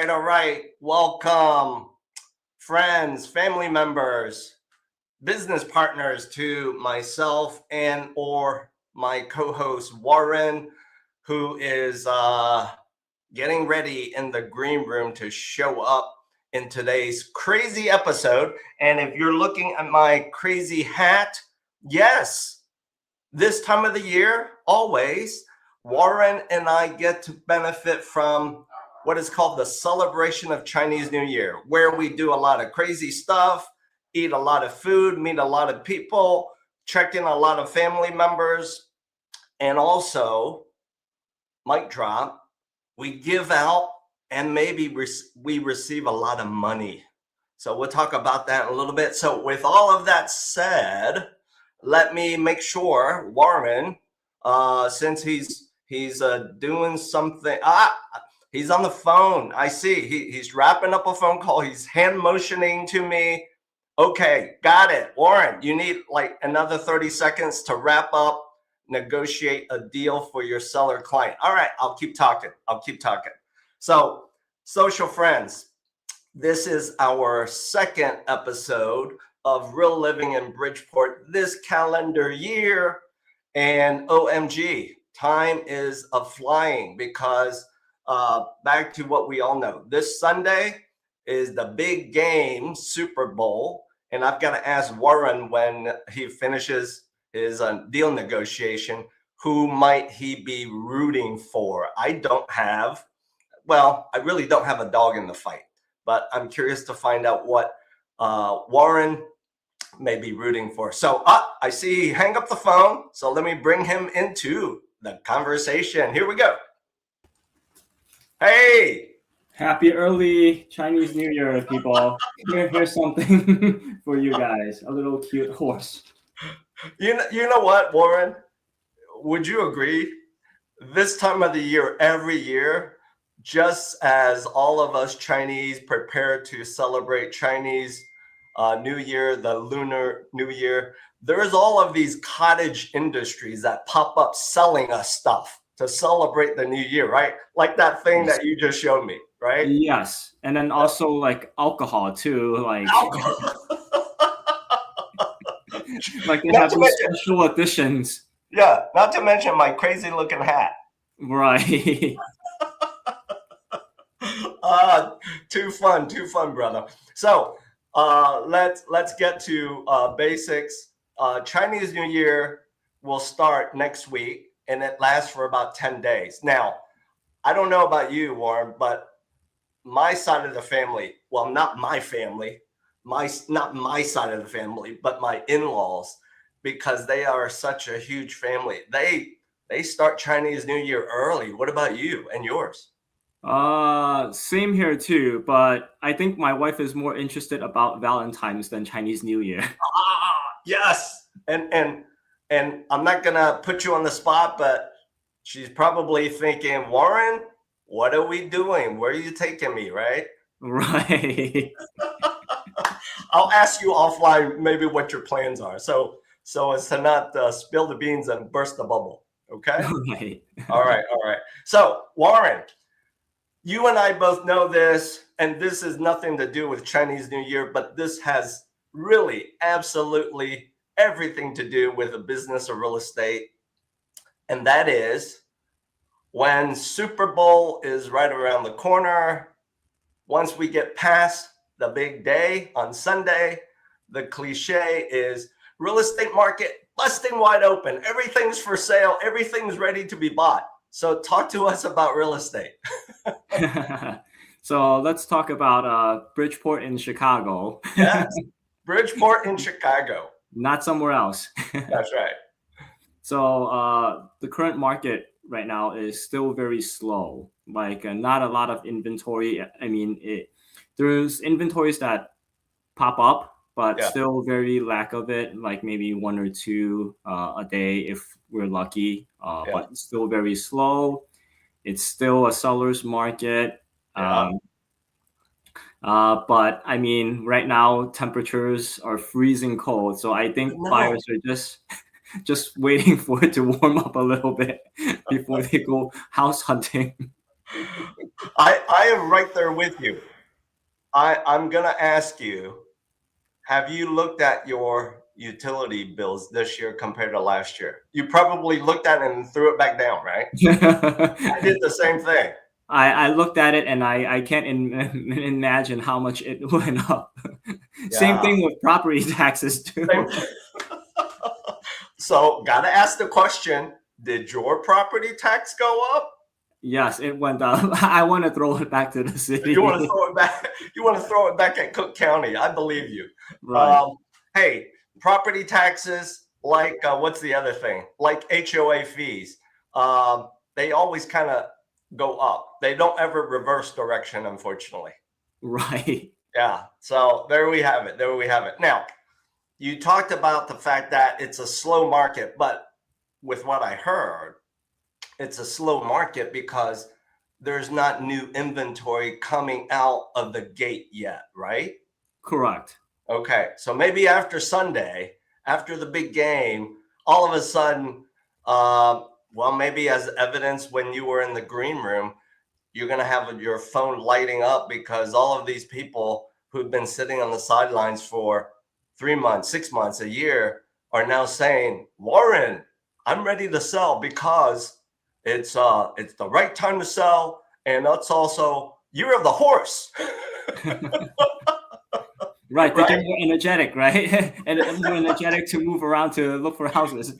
All right. Welcome, friends, family members, business partners to myself and or my co-host Warren, who is getting ready in the green room to show up in today's crazy episode. And if you're looking at my crazy hat, yes, this time of the year, always, Warren and I get to benefit from what is called the celebration of Chinese New Year, where we do a lot of crazy stuff, eat a lot of food, meet a lot of people, check in a lot of family members, and also, mic drop, we give out and maybe we receive a lot of money. So we'll talk about that in a little bit. So with all of that said, let me make sure Warren, since he's doing something, he's on the phone. I see. He's wrapping up a phone call. He's hand motioning to me. Okay, got it. Warren, you need like another 30 seconds to wrap up, negotiate a deal for your seller client. All right, I'll keep talking. So, social friends, this is our second episode of Real Living in Bridgeport this calendar year. And OMG, time is a-flying because back to what we all know. This Sunday is the big game, Super Bowl. And I've got to ask Warren when he finishes his deal negotiation, who might he be rooting for? I really don't have a dog in the fight, but I'm curious to find out what Warren may be rooting for. So I see he hang up the phone. So let me bring him into the conversation. Here we go. Hey! Happy early Chinese New Year, people. Here's something for you guys. A little cute horse. You know what, Warren? Would you agree? This time of the year, every year, just as all of us Chinese prepare to celebrate Chinese New Year, the Lunar New Year, there's all of these cottage industries that pop up selling us stuff to celebrate the new year, right? Like that thing that you just showed me, right? Yes. And then also like alcohol too. Like, like they have these special editions. Yeah, not to mention my crazy looking hat. Right. Too fun, brother. So let's get to basics. Chinese New Year will start next week, and it lasts for about 10 days. Now, I don't know about you, Warren, but my side of the family, well, not my family, not my side of the family, but my in-laws, because they are such a huge family. They start Chinese New Year early. What about you and yours? Same here too, but I think my wife is more interested about Valentine's than Chinese New Year. Yes. And I'm not gonna put you on the spot, but she's probably thinking, Warren, what are we doing? Where are you taking me, right? Right. I'll ask you offline maybe what your plans are. So as to not spill the beans and burst the bubble. Okay. Right. All right. So Warren, you and I both know this. and this is nothing to do with Chinese New Year, but this has really absolutely everything to do with the business of real estate. And that is when Super Bowl is right around the corner, once we get past the big day on Sunday, the cliche is real estate market busting wide open. Everything's for sale. Everything's ready to be bought. So talk to us about real estate. So let's talk about Bridgeport in Chicago. Yes, Bridgeport in Chicago. Not somewhere else. That's right. So the current market right now is still very slow. Like not a lot of inventory. I mean, there's inventories that pop up, but still very lack of it. Like maybe 1 or 2 a day if we're lucky. But still very slow. It's still a seller's market. But I mean, right now temperatures are freezing cold, so I think buyers are just waiting for it to warm up a little bit before they go house hunting. I am right there with you. I'm gonna ask you, have you looked at your utility bills this year compared to last year? You probably looked at it and threw it back down, right? I did the same thing. I looked at it and I can't imagine how much it went up. Same thing with property taxes too. So gotta ask the question, did your property tax go up? Yes, it went up. I want to throw it back to the city. You want to throw it back? You want to throw it back at Cook County? I believe you. Right. Hey, property taxes, like what's the other thing? Like HOA fees. They always kind of go up. They don't ever reverse direction, unfortunately. Right. Yeah. So there we have it. There we have it. Now, you talked about the fact that it's a slow market, but with what I heard, it's a slow market because there's not new inventory coming out of the gate yet, right? Correct. Okay. So maybe after Sunday, after the big game, all of a sudden, well, maybe as evidence when you were in the green room, you're going to have your phone lighting up because all of these people who've been sitting on the sidelines for 3 months, 6 months, a year are now saying, Warren, I'm ready to sell because it's the right time to sell. And that's also year of the horse. Right. They get more energetic, right? And more energetic to move around to look for houses.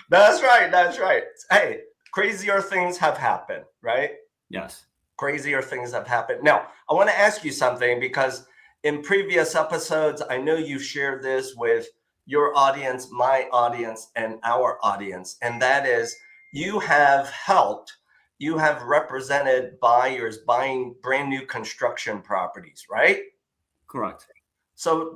That's right. That's right. Hey, crazier things have happened, right? Yes. Crazier things have happened. Now, I want to ask you something because in previous episodes, I know you shared this with your audience, my audience, and our audience. And that is you have represented buyers buying brand new construction properties, right? Correct. So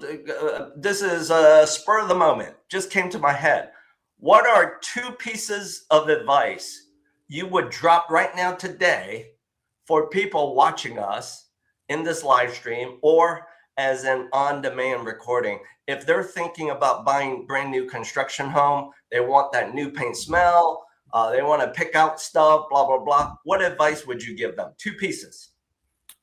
this is a spur of the moment, just came to my head. What are 2 pieces of advice you would drop right now today for people watching us in this live stream or as an on-demand recording? If they're thinking about buying brand new construction home, they want that new paint smell, they want to pick out stuff, blah, blah, blah. What advice would you give them? 2 pieces.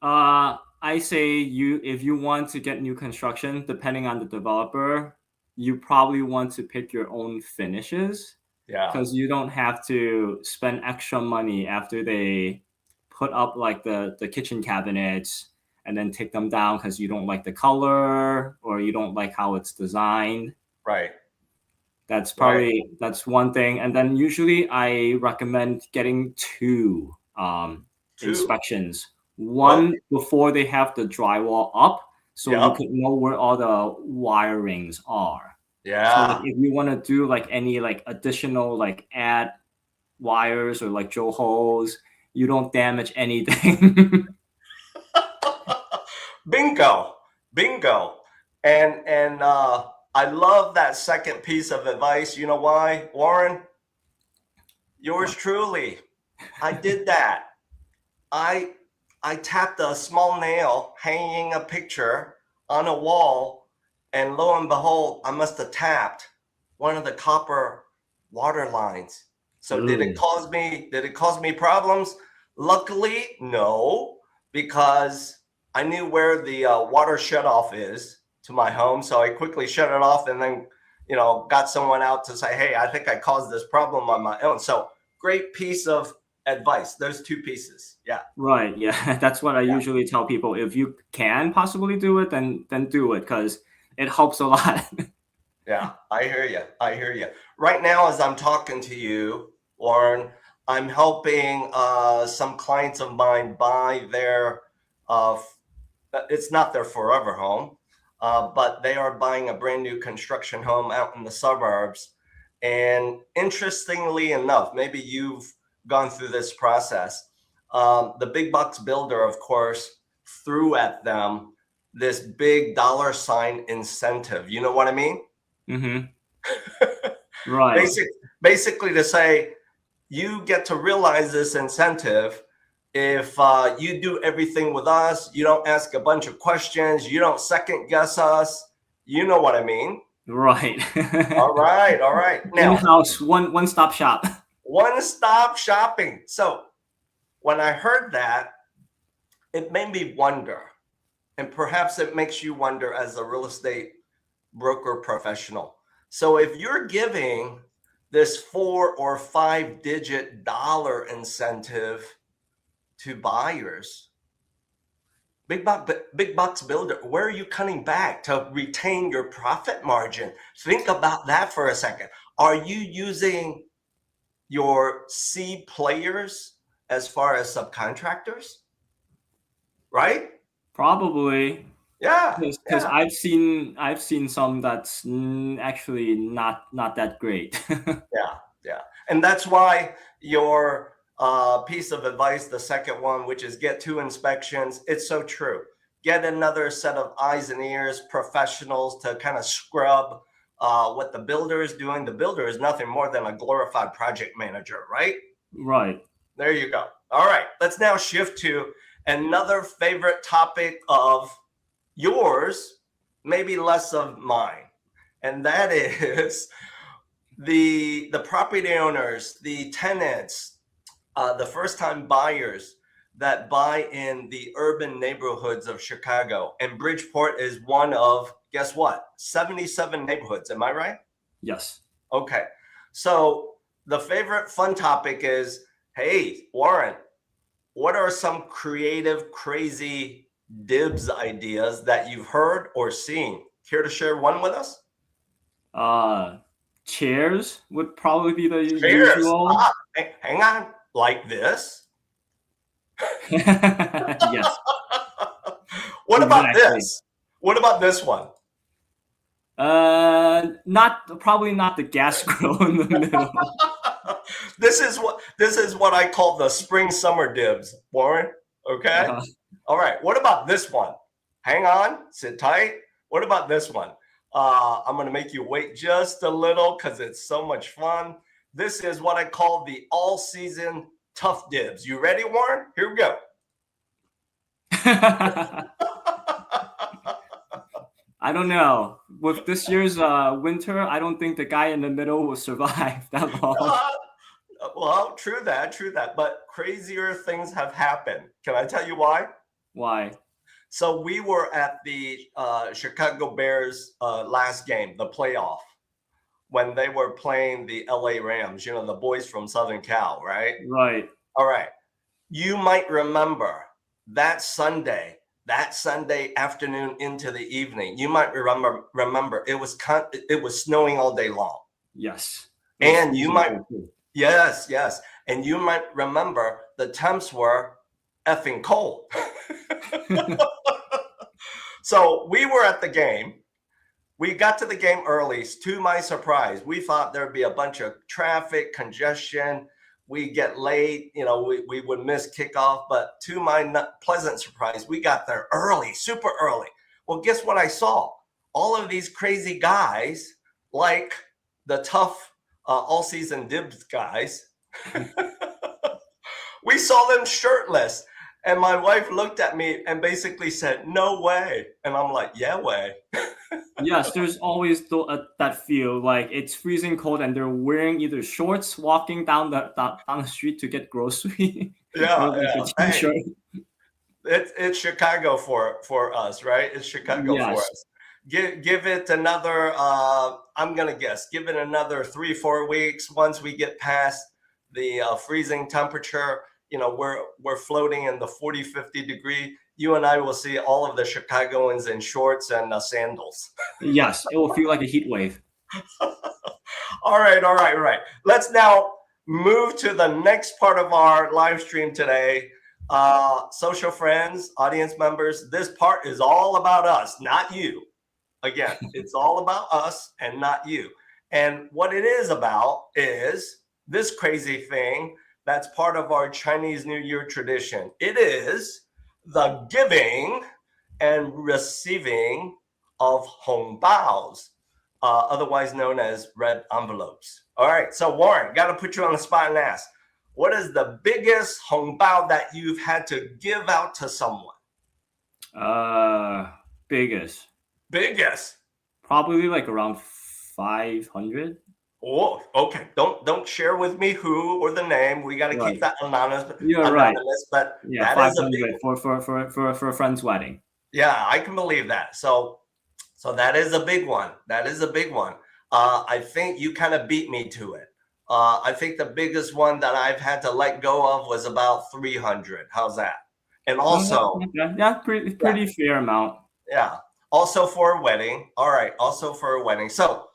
I say if you want to get new construction, depending on the developer, you probably want to pick your own finishes. Yeah. Because you don't have to spend extra money after they put up like the kitchen cabinets and then take them down because you don't like the color or you don't like how it's designed. Right. That's probably that's one thing. And then usually I recommend getting 2 inspections. One before they have the drywall up, so you can know where all the wirings are. Yeah. So like, if you want to do like any like additional like add wires or like drill holes, you don't damage anything. Bingo. And I love that second piece of advice. You know why, Warren? Yours truly. I did that. I tapped a small nail hanging a picture on a wall, and lo and behold, I must have tapped one of the copper water lines. So did it cause me problems? Luckily, no, because I knew where the water shutoff is to my home, so I quickly shut it off, and then got someone out to say, hey, I think I caused this problem on my own. So great piece of advice, those two pieces. Yeah. Right. Yeah. That's what I usually tell people. If you can possibly do it, then do it, because it helps a lot. Yeah, I hear you. I hear you. Right now, as I'm talking to you, Warren, I'm helping some clients of mine buy their, it's not their forever home, but they are buying a brand new construction home out in the suburbs. And interestingly enough, maybe you've gone through this process. The big bucks builder, of course, threw at them this big $ incentive. You know what I mean? Mm-hmm. Right. Basically to say, you get to realize this incentive if you do everything with us, you don't ask a bunch of questions, you don't second guess us. You know what I mean? Right. All right. Now, in-house, one-stop shop. One-stop shopping. So when I heard that, it made me wonder, and perhaps it makes you wonder as a real estate broker professional. So if you're giving this 4 or 5 digit dollar incentive to buyers, big bucks builder, where are you cutting back to retain your profit margin? Think about that for a second. Are you using your C players as far as subcontractors? Right? Probably. Yeah. Because I've seen some that's actually not that great. Yeah. And that's why your piece of advice, the second one, which is get 2 inspections, it's so true. Get another set of eyes and ears, professionals to kind of scrub what the builder is doing. The builder is nothing more than a glorified project manager, right? Right. There you go. All right. Let's now shift to another favorite topic of yours, maybe less of mine. And that is the property owners, the tenants, the first-time buyers that buy in the urban neighborhoods of Chicago. And Bridgeport is one of, guess what, 77 neighborhoods. Am I right? Yes. Okay. So the favorite fun topic is, hey, Warren, what are some creative, crazy dibs ideas that you've heard or seen? Care to share one with us? Chairs would probably be the Chairs. usual. Hang on, like this? Yes. What about this? What about this one? Probably not the gas grill in the middle. This is what I call the spring summer dibs, Warren. Okay. All right. What about this one? Hang on, sit tight. What about this one? I'm going to make you wait just a little because it's so much fun. This is what I call the all-season tough dibs. You ready, Warren? Here we go. I don't know. With this year's winter, I don't think the guy in the middle will survive that long. Well, true that. But crazier things have happened. Can I tell you why? Why? So we were at the Chicago Bears last game, the playoff, when they were playing the LA Rams, the boys from Southern Cal, right? Right. All right. You might remember that Sunday afternoon into the evening. You might remember it was snowing all day long. Yes. And you might yes. And you might remember the temps were effing cold. So we were at the game. We got to the game early. To my surprise, we thought there'd be a bunch of traffic congestion. We get late, we would miss kickoff. But to my pleasant surprise, we got there early, super early. Well, guess what I saw? All of these crazy guys, like the tough all-season dibs guys, we saw them shirtless. And my wife looked at me and basically said, "No way." And I'm like, "Yeah, way." Yes, there's always that feel like it's freezing cold and they're wearing either shorts walking down the street to get grocery. Yeah. Or like a t-shirt. It's Chicago for us, right? It's Chicago for Yes. us. Give it another. I'm gonna guess. Give it another 3-4 weeks. Once we get past the freezing temperature, we're floating in the 40-50 degree. You and I will see all of the Chicagoans in shorts and sandals. Yes, it will feel like a heat wave. All right. Let's now move to the next part of our live stream today. Social friends, audience members, this part is all about us, not you. Again, it's all about us and not you. And what it is about is this crazy thing that's part of our Chinese New Year tradition. It is the giving and receiving of hongbao, otherwise known as red envelopes. All right, so Warren, got to put you on the spot and ask, what is the biggest hongbao that you've had to give out to someone? Biggest. Probably like around 500. Oh, okay. Don't share with me who or the name. We got to keep that anonymous. You're right. But yeah, 500 for a friend's wedding. Yeah, I can believe that. So that is a big one. That is a big one. I think you kind of beat me to it. I think the biggest one that I've had to let go of was about 300. How's that? And also, pretty fair amount. Yeah. Also for a wedding. All right. Also for a wedding. So,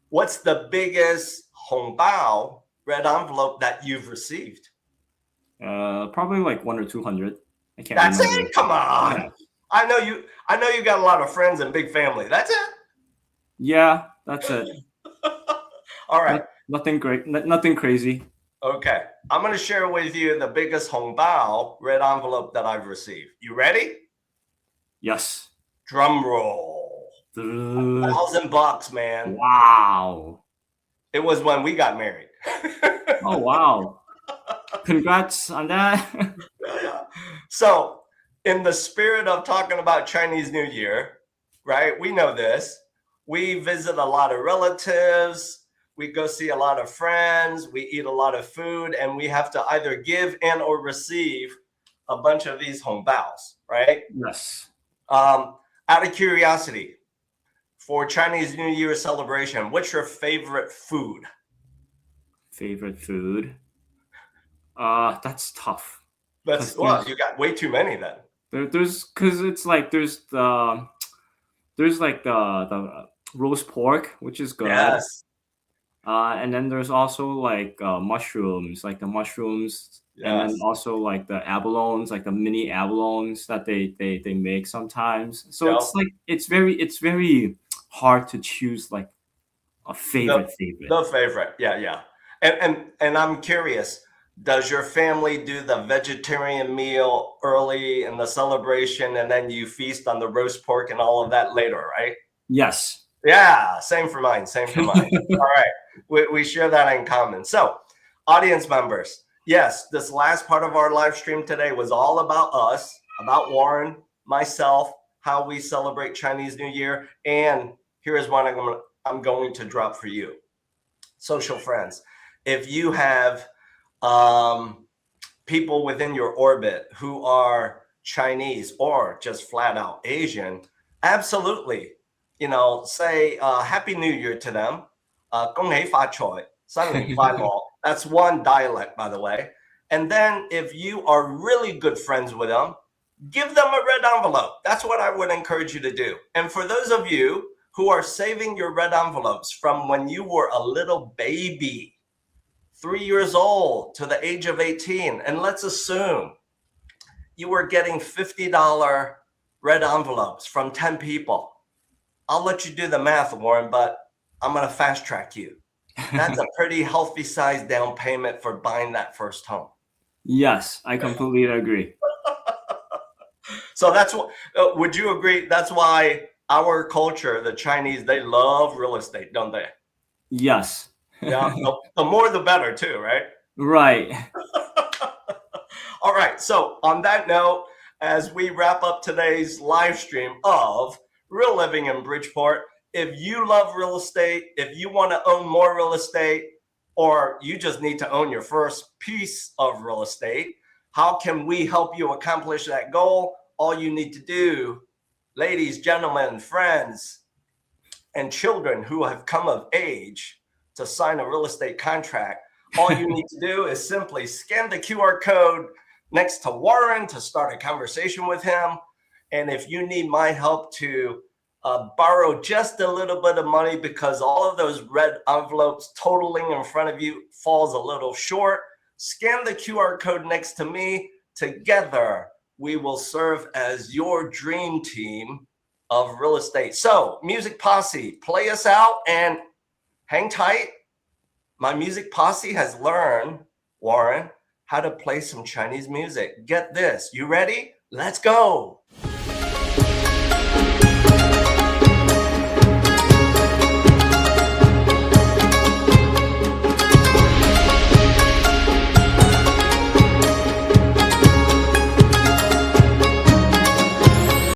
what's the biggest hongbao red envelope that you've received? Probably like 100 or 200. I can't That's remember. it. Come on. Yeah. I know you got a lot of friends and big family. That's it. Yeah, that's it. All right. Nothing great. Nothing crazy. Okay. I'm going to share with you the biggest hongbao red envelope that I've received. You ready? Yes. Drum roll. $1,000, man. Wow. It was when we got married. Oh, wow. Congrats on that. Yeah. So, in the spirit of talking about Chinese New Year, right? We know this. We visit a lot of relatives. We go see a lot of friends. We eat a lot of food, and we have to either give and or receive a bunch of these hongbaos, right? Yes. Out of curiosity, for Chinese New Year celebration, what's your favorite food? Favorite food? That's tough. You got way too many then. There's the roast pork, which is good. Yes. And then there's also like mushrooms, yes. And then also like the abalones, like the mini abalones that they make sometimes. So Yep. it's very hard to choose like a favorite. The favorite, yeah. And I'm curious, does your family do the vegetarian meal early in the celebration, and then you feast on the roast pork and all of that later, right? Yes. Yeah, same for mine. All right, we share that in common. So, audience members, yes, this last part of our live stream today was all about us, about Warren, myself, how we celebrate Chinese New Year, and here's what I'm going to drop for you. Social friends, if you have people within your orbit who are Chinese or just flat out Asian, absolutely, say Happy New Year to them. 恭喜發財, 新年快樂. That's one dialect, by the way. And then if you are really good friends with them, give them a red envelope. That's what I would encourage you to do. And for those of you who are saving your red envelopes from when you were a little baby, 3 years old to the age of 18, and let's assume you were getting $50 red envelopes from 10 people. I'll let you do the math, Warren, but I'm going to fast track you. That's a pretty healthy size down payment for buying that first home. Yes, I completely agree. So that's what, would you agree? That's why our culture, the Chinese, they love real estate, don't they? Yes. Yeah, the more the better too, right? Right. All right. So on that note, as we wrap up today's live stream of Real Living in Bridgeport, if you love real estate, if you want to own more real estate, or you just need to own your first piece of real estate, How can we help you accomplish that goal? All you need to do, ladies, gentlemen, friends, and children who have come of age to sign a real estate contract, all you need to do is simply scan the QR code next to Warren to start a conversation with him. And if you need my help to borrow just a little bit of money because all of those red envelopes totaling in front of you falls a little short, scan the QR code next to me. Together, we will serve as your dream team of real estate. So, Music Posse, play us out and hang tight. My Music Posse has learned, Warren, how to play some Chinese music. Get this. You ready? Let's go.